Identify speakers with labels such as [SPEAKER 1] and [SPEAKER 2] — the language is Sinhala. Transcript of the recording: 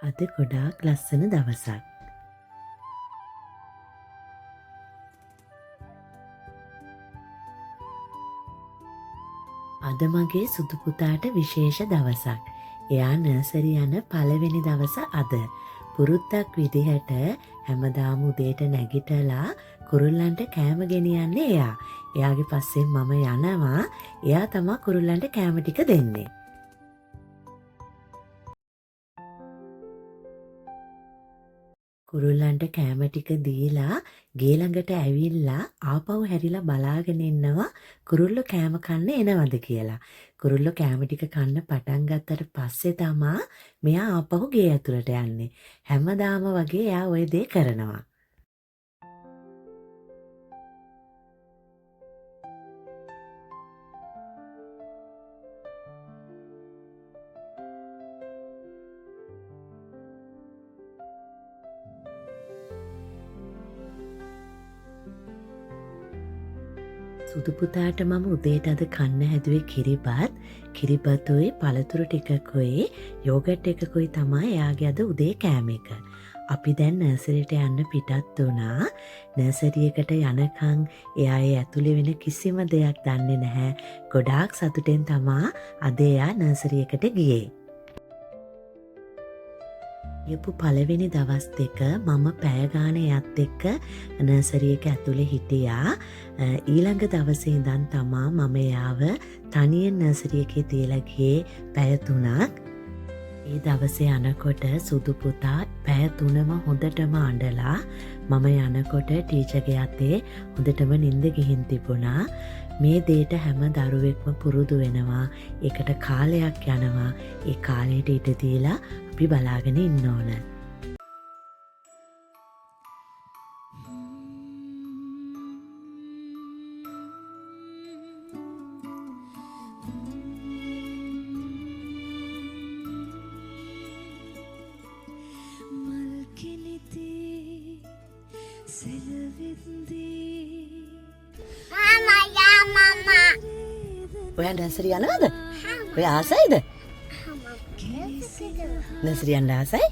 [SPEAKER 1] අද ගොඩාක් ලස්සන දවසක්. අද මගේ සුදු පුතාට විශේෂ දවසක්. එයා නර්සරි යන පළවෙනි දවස අද. පුරුද්දක් විදිහට හැමදාම උදේට නැගිටලා කුරුල්ලන්ට කෑම ගෙනියන්නේ එයා. එයාගේ පස්සෙන් මම යනවා. එයා තමයි කුරුල්ලන්ට කෑම ටික දෙන්නේ. කුරුල්ලන්ට කෑම ටික දීලා ගේ ළඟට ඇවිල්ලා ආපහු හැරිලා බලාගෙන ඉන්නවා කුරුල්ලෝ කෑම කන්න එනවද කියලා. කුරුල්ලෝ කෑම ටික කන්න පටන් ගත්තට පස්සේ තමා මෙයා ආපහු ගේ ඇතුළට යන්නේ. හැමදාම වගේ එයා ওই දේ කරනවා. සුදු පුතාට මම උදේට අද කන්න හැදුවේ කිරිබතුයි පළතුරු ටිකකුයි යෝගට් එකකුයි තමයි එයාගේ අද උදේ කෑම එක. අපි දැන් නර්සරියට යන්න පිටත් වුණා. නර්සරි එකට යනකම් එයා ඒ ඇතුලේ වෙන කිසිම දෙයක් දන්නේ නැහැ. ගොඩාක් සතුටෙන් තමා අද එයා නර්සරි එකට ගියේ. යපු පළවෙනි දවස් දෙක මම පැය ගාන එයත් එක්ක නර්සරි එක ඇතුලේ හිටියා. ඊළඟ දවසේ ඉඳන් තමා මම එයාව තනියෙන් නර්සරි එකේ තියලා ගියේ පැය 3ක්. ඒ දවසේ යනකොට සුදු පුතා පැය 3ම හොඳටම අඬලා මම යනකොට ටීචර්ගේ අතේ හොඳටම නිින්ද ගිහින් තිබුණා. මේ දේට හැම දරුවෙක්ම පුරුදු වෙනවා. ඒකට කාලයක් යනවා. ඒ කාලයට ඉඩ දීලා අපි බලාගෙන ඉන්න ඕන. ඔයා නර්සරි යනවද? ඔයා ආසයිද? නර්සරි යන්න ආසයි?